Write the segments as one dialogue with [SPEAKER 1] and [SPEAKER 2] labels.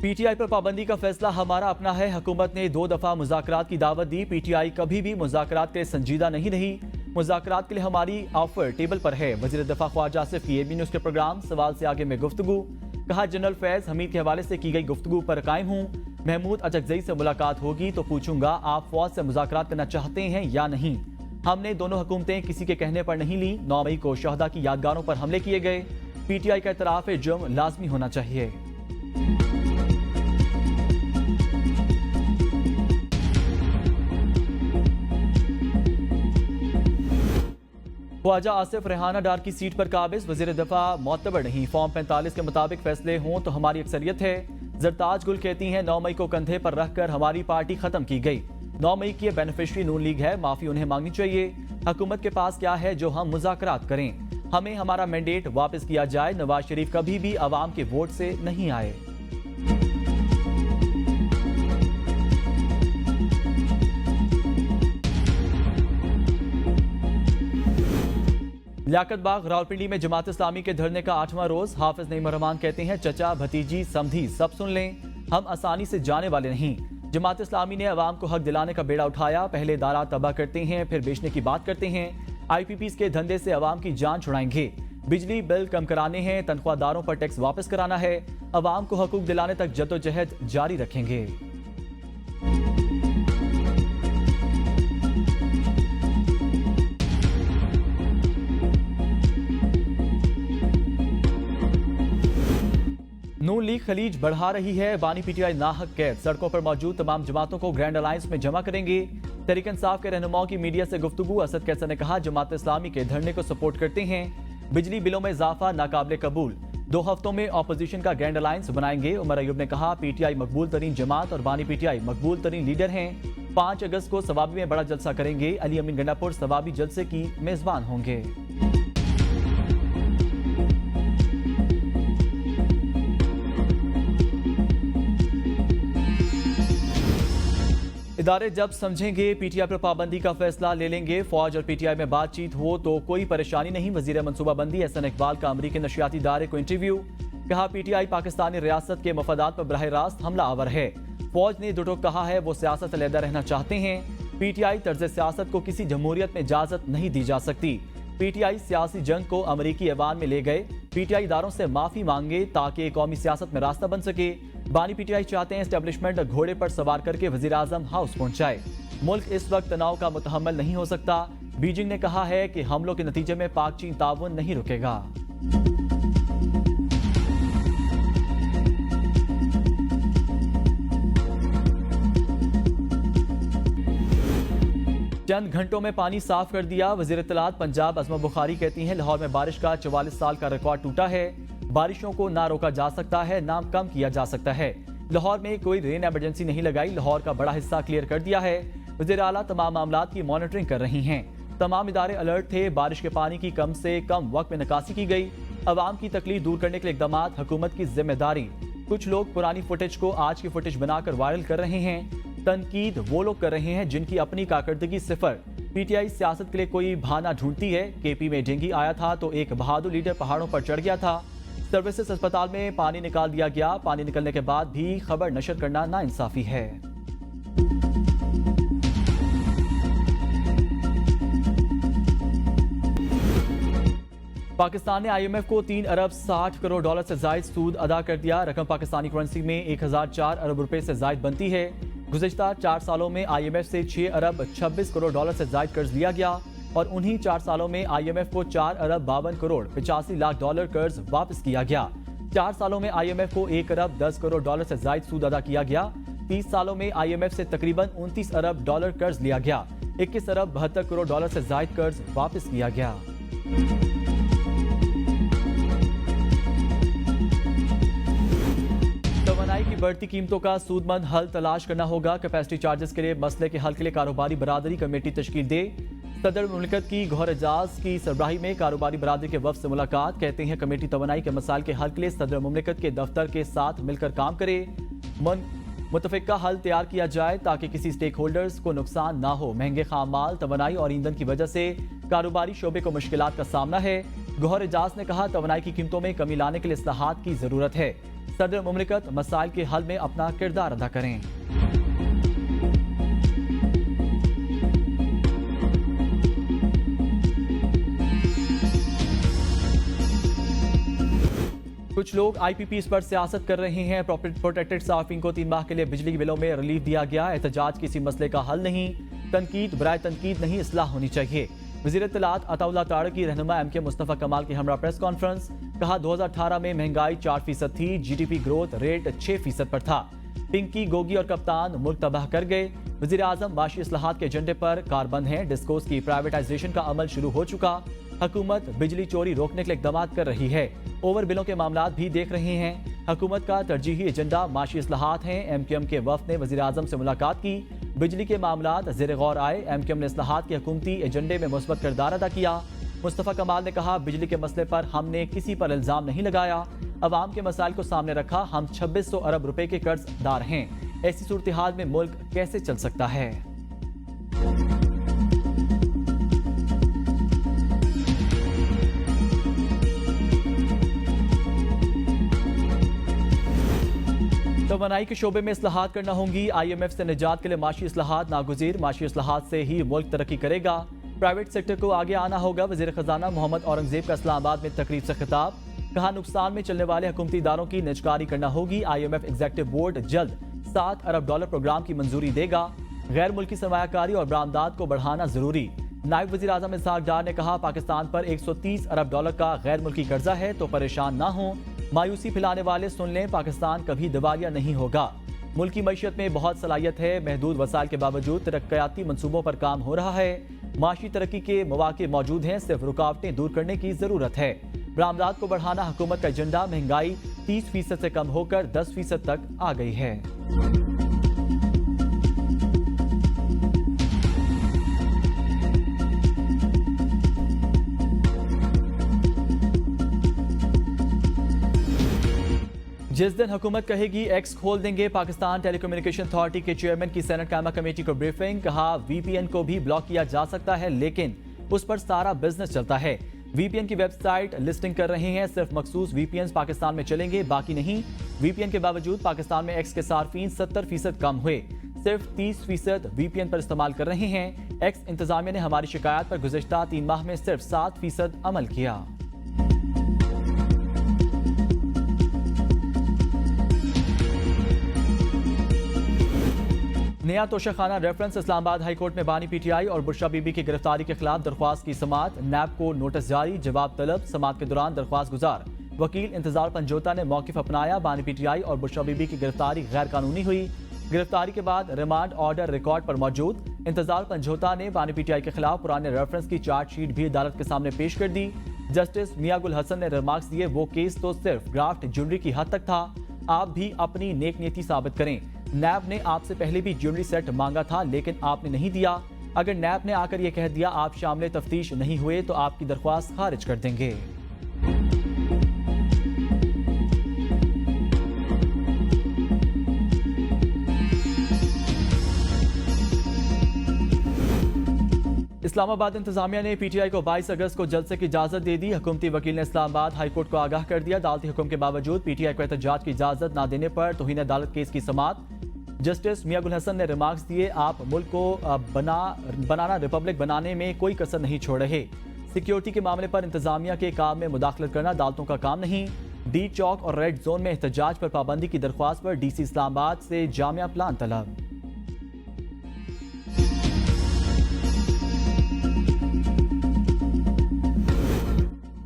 [SPEAKER 1] PTI पर पाबंदी का फैसला हमारा अपना है। हुकूमत ने 2 दफा मुज़ाकरात की दावत दी। पीटीआई कभी भी मुज़ाकरात के लिए संजीदा नहीं रही। मुज़ाकरात के लिए हमारी ऑफर टेबल पर है। वज़ीर दफ़ा ख्वाजा आसिफ की एबी न्यूज़ के प्रोग्राम सवाल से आगे में गुफ्तगू। कहा, जनरल फैज हमीद के हवाले से की गई गुफ्तगू पर कायम हूँ। महमूद अचकजई से मुलाकात होगी तो पूछूंगा आप फौज से मुज़ाकरात करना चाहते हैं या नहीं। हमने दोनों हुकूमतें किसी के कहने पर नहीं ली। 9 मई को शहदा की यादगारों पर हमले किए गए। पीटीआई का इतराफ़ जुर्म लाजमी होना चाहिए। ख्वाजा आसिफ रेहाना डार की सीट पर काबिज। वज़ीर दफ़ा मोतबर नहीं। फॉर्म 45 के मुताबिक फैसले हों तो हमारी अक्सरियत है। जरताज गुल कहती हैं 9 मई को कंधे पर रखकर हमारी पार्टी खत्म की गई। 9 मई की बेनिफिशरी नून लीग है। माफी उन्हें मांगनी चाहिए। हुकूमत के पास क्या है जो हम मुज़ाकरात करें। हमें हमारा मैंडेट वापस किया जाए। नवाज शरीफ कभी भी अवाम के वोट से नहीं आए। लियाकत बाग रावलपिंडी में जमात इस्लामी के धरने का 8वां रोज। हाफिज नईम रहमान कहते हैं चचा भतीजी समधी सब सुन लें, हम आसानी से जाने वाले नहीं। जमात इस्लामी ने अवाम को हक दिलाने का बेड़ा उठाया। पहले दारा तबाह करते हैं फिर बेचने की बात करते हैं। IPPs के धंधे से अवाम की जान छुड़ाएंगे। बिजली बिल कम कराने हैं, तनख्वाहदारों पर टैक्स वापस कराना है। अवाम को हकूक दिलाने तक जद्दोजहद जारी रखेंगे। नून लीग खलीज बढ़ा रही है। बानी पीटीआई नाहक कैद। सड़कों पर मौजूद तमाम जमातों को ग्रैंड अलायंस में जमा करेंगे। तहरीक इंसाफ के रहनुमाओं की मीडिया से गुफ्तगू। असद कैसर ने कहा जमात इस्लामी के धरने को सपोर्ट करते हैं। बिजली बिलों में इजाफा नाकाबिले कबूल। 2 हफ्तों में ऑपोजिशन का ग्रैंड अलायंस बनाएंगे। उमर अयूब ने कहा पीटीआई मकबूल तरीन जमात और बानी पीटीआई मकबूल तरीन लीडर हैं। 5 अगस्त को सवाबी में बड़ा जलसा करेंगे। अली अमीन गंडापुर सवाबी जलसे की मेजबान होंगे। इदारे जब समझेंगे पीटीआई पर पाबंदी का फैसला ले लेंगे। फौज और पीटीआई में बातचीत हो तो कोई परेशानी नहीं। वजीर मनसूबाबंदी एहसन इकबाल का अमरीकी नशियाती इदारे को इंटरव्यू। कहा पीटीआई पाकिस्तानी रियासत के मफादात पर बराह रास्त हमला आवर है। फौज ने दो टोक कहा है वो सियासत से अलहदा रहना चाहते हैं। पीटीआई तर्ज सियासत को किसी जमहूरियत में इजाजत नहीं दी जा सकती। पीटीआई सियासी जंग को अमरीकी ऐवान में ले गए। पीटीआई इदारों से माफी मांगे ताकि कौमी सियासत में रास्ता बन सके। बानी पीटीआई चाहते हैं एस्टेब्लिशमेंट घोड़े पर सवार करके वजीर आजम हाउस पहुंचाए। मुल्क इस वक्त तनाव का मुतहम्मल नहीं हो सकता। बीजिंग ने कहा है कि हमलों के नतीजे में पाक चीन ताउन नहीं रुकेगा। चंद घंटों में पानी साफ कर दिया। वजीर इत्तलात पंजाब अज़मा बुखारी कहती हैं लाहौर में बारिश का 44 साल का रिकॉर्ड टूटा है। बारिशों को ना रोका जा सकता है ना कम किया जा सकता है। लाहौर में कोई रेन एमरजेंसी नहीं लगाई। लाहौर का बड़ा हिस्सा क्लियर कर दिया है। वज़ीर आला तमाम मामलात की मॉनिटरिंग कर रही हैं। तमाम इदारे अलर्ट थे। बारिश के पानी की कम से कम वक्त में निकासी की गई। अवाम की तकलीफ दूर करने के लिए इक़दाम हुकूमत की जिम्मेदारी। कुछ लोग पुरानी फुटेज को आज की फुटेज बनाकर वायरल कर रहे हैं। तनकीद वो लोग कर रहे हैं जिनकी अपनी कारकर्दगी सिफर। पीटीआई सियासत के लिए कोई बहाना ढूंढती है। केपी में डेंगू आया था तो एक बहादुर लीडर पहाड़ों पर चढ़ गया था। सर्विसेज अस्पताल में पानी निकाल दिया गया। पानी निकलने के बाद भी खबर नशर करना नाइंसाफी है। पाकिस्तान ने IMF को 3 अरब 60 करोड़ डॉलर से जायद सूद अदा कर दिया। रकम पाकिस्तानी करेंसी में 1004 अरब रुपए से जायद बनती है। गुज़िश्ता 4 सालों में IMF से 6 अरब 26 करोड़ डॉलर से जायद कर्ज लिया गया और उन्हीं 4 सालों में IMF को 4 अरब 52 करोड़ 85 लाख डॉलर कर्ज वापस किया गया। 4 सालों में IMF को 1 अरब 10 करोड़ डॉलर से जायद सूद अदा किया गया। 30 सालों में IMF से तकरीबन 29 अरब डॉलर कर्ज लिया गया। 21 अरब 72 करोड़ डॉलर से जायद कर्ज वापस किया गया। तवानाई की बढ़ती कीमतों का सूदमंद हल तलाश करना होगा। कैपेसिटी चार्जेस के लिए मसले के हल के लिए कारोबारी बरादरी कमेटी तश्कील दे। सदर मुमलिकत की गौहर एजाज की सरबराही में कारोबारी बरादरी के वफ्द से मुलाकात। कहते हैं कमेटी तवानाई के मसाइल के हल के लिए सदर मुमलिकत के दफ्तर के साथ मिलकर काम करे। मुतफिका हल तैयार किया जाए ताकि किसी स्टेक होल्डर्स को नुकसान ना हो। महंगे खाम माल, तवानाई और ईंधन की वजह से कारोबारी शोबे को मुश्किलात का सामना है। गौहर एजाज ने कहा, तवानाई की कीमतों में कमी लाने के लिए इस्लाहात की जरूरत है। सदर मुमलिकत मसाइल के हल में अपना किरदार अदा करें। कुछ लोग IPPs पर सियासत कर रहे हैं। प्रोटेक्टेड सार्फिन को 3 माह के लिए बिजली के बिलों में रिलीफ दिया गया। एहतजाज किसी मसले का हल नहीं, तनकीद बराए तनकीद नहीं, इस्लाह होनी चाहिए। वज़ीर इत्तलात अताउल्लाह तारड़ की रहनुमा MK मुस्तफ़ा कमाल की हमरा प्रेस कॉन्फ्रेंस। कहा, 2018 में महंगाई 4% थी, GDP ग्रोथ रेट 6% पर था। पिंकी, गोगी और कप्तान मुल्क तबाह कर गए। वज़ीर आज़म माशी इस्लाहात के एजेंडे पर कारबंद हैं। डिस्कोस की प्राइवेटाइजेशन का अमल शुरू हो चुका। हुकूमत बिजली चोरी रोकने के लिए इक़दाम कर रही है। ओवर बिलों के मामलात भी देख रहे हैं। हुकूमत का तरजीही एजेंडा माशी इस्लाहात हैं। MQM के वफ़द ने वज़ीर आज़म से मुलाकात की। बिजली के मामलात ज़ेर गौर आए। MQM ने इस्लाहात के हुकूमती एजेंडे में मुस्बत किरदार अदा किया। मुस्तफ़ा कमाल ने कहा, बिजली के मसले पर हमने किसी पर इल्ज़ाम नहीं लगाया, अवाम के मसाइल को सामने रखा। हम 2600 अरब रुपए के कर्जदार हैं। ऐसी सूरत हाल में मुल्क कैसे चल सकता है? तवानाई के शोबे में इस्लाहात करना होंगी। IMF से निजात के लिए माशी इस्लाहात नागुज़ीर। माशी इस्लाहात से ही मुल्क तरक्की करेगा। प्राइवेट सेक्टर को आगे आना होगा। वज़ीर ख़जाना मोहम्मद औरंगज़ेब का इस्लामाबाद में तकरीब से खिताब। कहा, नुकसान में चलने वाले हुकूमती इदारों की निजकारी करना होगी। IMF एग्जीक्यूटिव बोर्ड जल्द $7 अरब प्रोग्राम की मंजूरी देगा। गैर मुल्की सरमायाकारी और बरामदात को बढ़ाना जरूरी। नायब वज़ीर आज़म इसहाक डार ने कहा, पाकिस्तान पर $130 अरब का गैर मुल्की कर्जा है तो परेशान ना हो। मायूसी फैलाने वाले सुन लें, पाकिस्तान कभी दिवालिया नहीं होगा। मुल्की मईशत में बहुत सलाहियत है। महदूद वसाइल के बावजूद तरक्याती मनसूबों पर काम हो रहा है। माशी तरक्की के मौके मौजूद हैं, सिर्फ रुकावटें दूर करने की जरूरत है। बरामदात को बढ़ाना हुकूमत का एजेंडा। महंगाई 30% से कम होकर 10% तक आ गई है। जिस दिन हुकूमत कहेगी एक्स खोल देंगे। पाकिस्तान टेलीकम्युनिकेशन अथॉरिटी के चेयरमैन की सेनेट कायमा कमेटी को ब्रीफिंग। कहा, VPN को भी ब्लॉक किया जा सकता है, लेकिन उस पर सारा बिजनेस चलता है। VPN की वेबसाइट लिस्टिंग कर रहे हैं। सिर्फ मखसूस VPNs पाकिस्तान में चलेंगे, बाकी नहीं। VPN के बावजूद पाकिस्तान में एक्स के सार्फिन 70% कम हुए। सिर्फ 30% VPN पर इस्तेमाल कर रहे हैं। एक्स इंतजामिया ने हमारी शिकायत पर गुज़िश्ता 3 माह में सिर्फ 7% अमल किया। नया Toshakhana reference. Islamabad high court में बानी PTI और बुशरा बीबी की गिरफ्तारी के खिलाफ दरख्वास्त की समाअत। नैब को नोटिस जारी, जवाब तलब। समाअत के दौरान दरख्वास्त गुजार वकील इंतजार पंजोता ने मौकिफ अपनाया। बानी PTI और बुशरा बीबी की गिरफ्तारी गैर कानूनी हुई। गिरफ्तारी के बाद रिमांड ऑर्डर रिकॉर्ड पर मौजूद। इंतजार पंजोता ने बानी PTI के खिलाफ पुराने रेफरेंस की चार्जशीट भी अदालत के सामने पेश कर दी। जस्टिस मियां गुल हसन ने रिमार्क्स दिए, वो केस तो सिर्फ ड्राफ्ट ज्वेलरी की हद तक था, आप भी अपनी नेक नीयति साबित करें। नैब ने आपसे पहले भी ज्वेलरी सेट मांगा था, लेकिन आपने नहीं दिया। अगर नैब ने आकर यह कह दिया आप शामिल तफ्तीश नहीं हुए तो आपकी दरख्वास्त खारिज कर देंगे। इस्लामाबाद इंतजामिया ने PTI को 22 अगस्त को जलसे की इजाजत दे दी। हुकूमती वकील ने इस्लामाबाद हाई कोर्ट को आगाह कर दिया। अदालती हुक्म के बावजूद PTI को एहतजाज की इजाजत न देने पर तौहीन अदालत केस की समाअत। जस्टिस मियां गुल हसन ने रिमार्क्स दिए, आप मुल्क को बनाना रिपब्लिक बनाने में कोई कसर नहीं छोड़ रहे। सिक्योरिटी के मामले पर इंतजामिया के काम में मुदाखलत करना अदालतों का काम नहीं। डी चौक और रेड जोन में एहतजाज पर पाबंदी की दरख्वास्त पर DC इस्लामाबाद से जामिया प्लान तलब।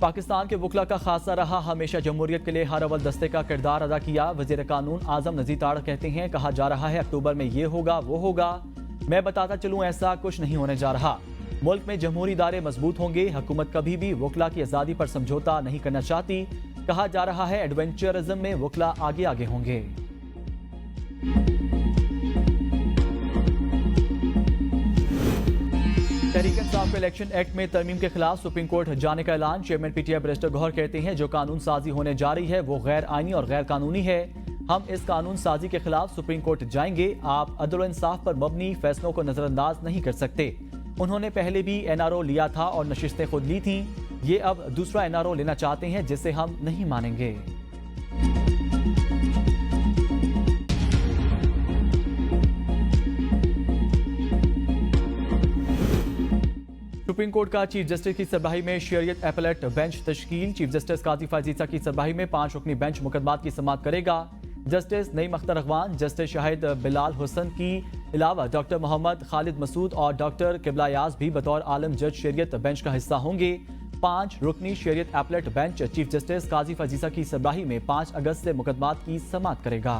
[SPEAKER 1] पाकिस्तान के वकला का खासा रहा, हमेशा जमहूरियत के लिए हर अव्वल दस्ते का किरदार अदा किया। वज़ीर कानून आजम नज़ीर तारड़ कहते हैं, कहा जा रहा है अक्टूबर में ये होगा वो होगा, मैं बताता चलूं ऐसा कुछ नहीं होने जा रहा। मुल्क में जमहूरी इदारे मजबूत होंगे। हुकूमत कभी भी वकला की आज़ादी पर समझौता नहीं करना चाहती। कहा जा रहा है एडवेंचरिज्म में वकला आगे आगे होंगे। तहरीक इंसाफ इलेक्शन एक्ट में तरमीम के खिलाफ सुप्रीम कोर्ट जाने का ऐलान। चेयरमैन PTI बैरिस्टर गौहर कहते हैं, जो कानून साजी होने जा रही है वो गैर आईनी और गैर कानूनी है। हम इस कानून साजी के खिलाफ सुप्रीम कोर्ट जाएंगे। आप अदल और इंसाफ पर मबनी फैसलों को नजरअंदाज नहीं कर सकते। उन्होंने पहले भी NRO लिया था और नशिस्तें खुद ली थीं। ये अब दूसरा एनआरओ लेना चाहते हैं, जिसे हम नहीं मानेंगे। सुप्रीम कोर्ट का चीफ जस्टिस की सरबराही में शरीयत एपलेट बेंच तश्कील। चीफ जस्टिस काजी फायजीसा की सरबराही में 5 रुकनी बेंच मुकदमात की समाअत करेगा। जस्टिस नईम अख्तर अगवान, जस्टिस शाहिद बिलाल हुसन की अलावा डॉक्टर मोहम्मद खालिद मसूद और डॉक्टर किबला याज भी बतौर आलम जज शरीयत बेंच का हिस्सा होंगे। 5 रुकनी शरीयत एपलेट बेंच चीफ जस्टिस काजी फायजीसा की सरबराही में 5 अगस्त से मुकदमात की समाअत करेगा।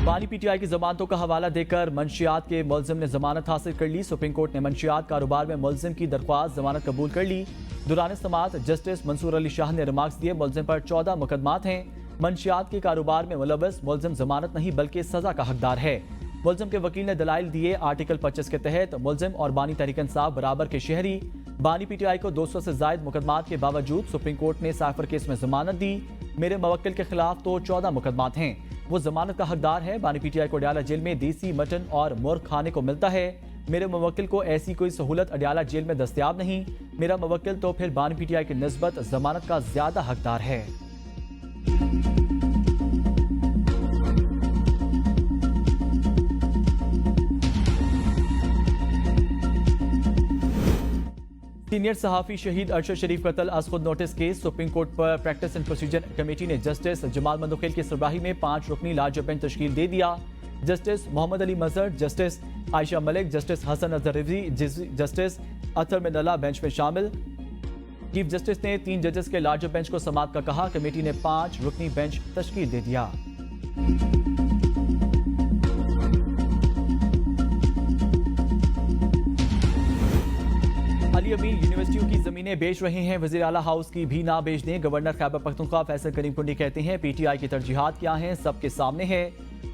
[SPEAKER 1] बानी पीटीआई की जमानतों का हवाला देकर मंशियात के मुलजिम ने जमानत हासिल कर ली। सुप्रीम कोर्ट ने मंशियात कारोबार में मुलजिम की दरख्वास्त जमानत कबूल कर ली। दौरान समाअत जस्टिस मंसूर अली शाह ने रिमार्क्स दिए, मुलजिम पर 14 मुकदमात हैं। मंशियात के कारोबार में मुलव्वस मुलजिम जमानत नहीं बल्कि सजा का हकदार है। मुलजिम के वकील ने दलाइल दिए, आर्टिकल 25 के तहत मुलजिम और बानी तहरीक इंसाफ बराबर के शहरी। बानी पीटीआई को 200 से जायद मुकदमात के बावजूद सुप्रीम कोर्ट ने साइफर केस में जमानत दी। मेरे मुवक्किल के खिलाफ तो 14 मुकदमात हैं, वो जमानत का हकदार है। बानी पीटीआई को अडयाला जेल में देसी मटन और मुर्ग खाने को मिलता है। मेरे मुवक्किल को ऐसी कोई सहूलत अडयाला जेल में दस्तयाब नहीं। मेरा मुवक्किल तो फिर बानी पीटीआई की निस्बत जमानत का ज्यादा हकदार है। सीनियर सहाफी शहीद अरशद शरीफ कत्ल अज खुद नोटिस केस। सुप्रीम कोर्ट पर प्रैक्टिस एंड प्रोसीजर कमेटी ने जस्टिस जमाल मंदोखेल की सरबराही में 5 रुकनी लार्ज बेंच तश्कील दे दिया। Justice Mohammad Ali Mazhar, justice Ayesha Malik, justice Hasan Azhar Rizvi, justice Athar Minallah bench में शामिल। चीफ जस्टिस ने 3 जजेस के लार्ज बेंच को समाअत का कहा। कमेटी ने 5 रुकनी बेंच तश्कील दे दिया। अली अमीन यूनिवर्सिटियों की जमीनें बेच रहे हैं, वजीर आला हाउस की भी ना बेच दें। गवर्नर खैबर पख्तूनख्वा फैसल करीम कुंडी कहते हैं पीटीआई की तरजीहात क्या हैं सबके सामने है।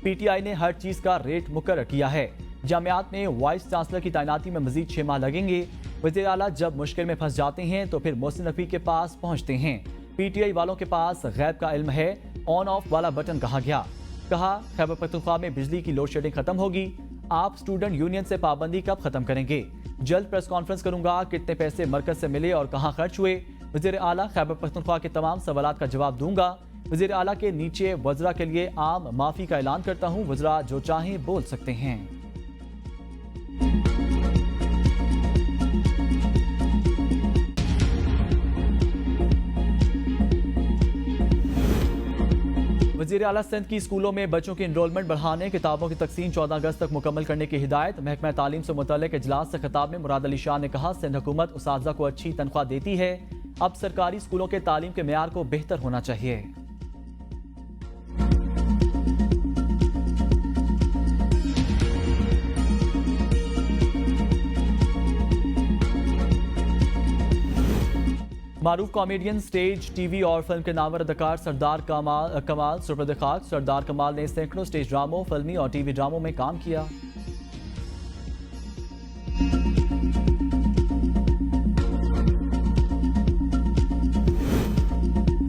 [SPEAKER 1] पीटीआई ने हर चीज का रेट मुकर्रर किया है। जामियात में वाइस चांसलर की तैनाती में मजीद 6 माह लगेंगे। वजीर आला जब मुश्किल में फंस जाते हैं तो फिर मोहसिन नकवी के पास पहुंचते हैं। पीटीआई वालों के पास गैब का इल्म है। ऑन ऑफ वाला बटन कहा गया। कहा खैबर पख्तूनख्वा में बिजली की लोड शेडिंग खत्म होगी। आप स्टूडेंट यूनियन से पाबंदी कब खत्म करेंगे? जल्द प्रेस कॉन्फ्रेंस करूंगा। कितने पैसे मरकज से मिले और कहां खर्च हुए? वजीर आला खैबर पख्तूनख्वा के तमाम सवालात का जवाब दूंगा। वजीर आला के नीचे वज़रा के लिए आम माफी का ऐलान करता हूं। वज़रा जो चाहें बोल सकते हैं। वज़ीर आला सिंध की स्कूलों में बच्चों की एनरोलमेंट बढ़ाने, किताबों की तकसीम 14 अगस्त तक मुकम्मल करने की हिदायत। महकमा तालीम से मुतल्लिक इजलास से खिताब में मुराद अली शाह ने कहा सिंध हुकूमत उस्ताज़ा को अच्छी तनख्वाह देती है, अब सरकारी स्कूलों के तालीम के मेयार को बेहतर होना चाहिए। मारूफ कॉमेडियन, स्टेज, टीवी और फिल्म के नामवर अदाकार सरदार कमाल सुरपद खाक। सरदार कमाल ने सैकड़ों स्टेज ड्रामों, फिल्मी और टीवी ड्रामों में काम किया।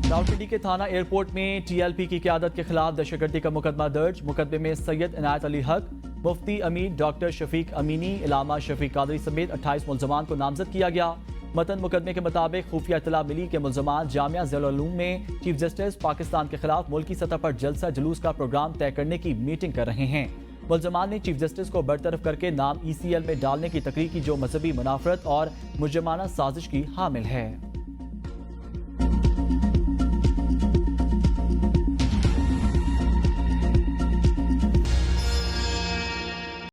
[SPEAKER 1] रावलपिंडी के थाना एयरपोर्ट में टीएलपी की क़यादत के खिलाफ दहशतगर्दी का मुकदमा दर्ज। मुकदमे में सैयद इनायत अली हक, मुफ्ती अमीन, डॉक्टर शफीक अमीनी, इलामा शफीक कादरी समेत 28 मुलजमान को नामजद किया गया। मतन मुकदमे के मुताबिक खुफिया इत्तला मिली कि मुलजमान जामिया ज़ैनुल-उलूम में चीफ जस्टिस पाकिस्तान के खिलाफ मुल्की सतह पर जलसा जुलूस का प्रोग्राम तय करने की मीटिंग कर रहे हैं। मुलजमान ने चीफ जस्टिस को बरतरफ करके नाम ECL में डालने की तकरीर की, जो मजहबी मुनाफरत और मुजरमाना साजिश की हामिल है।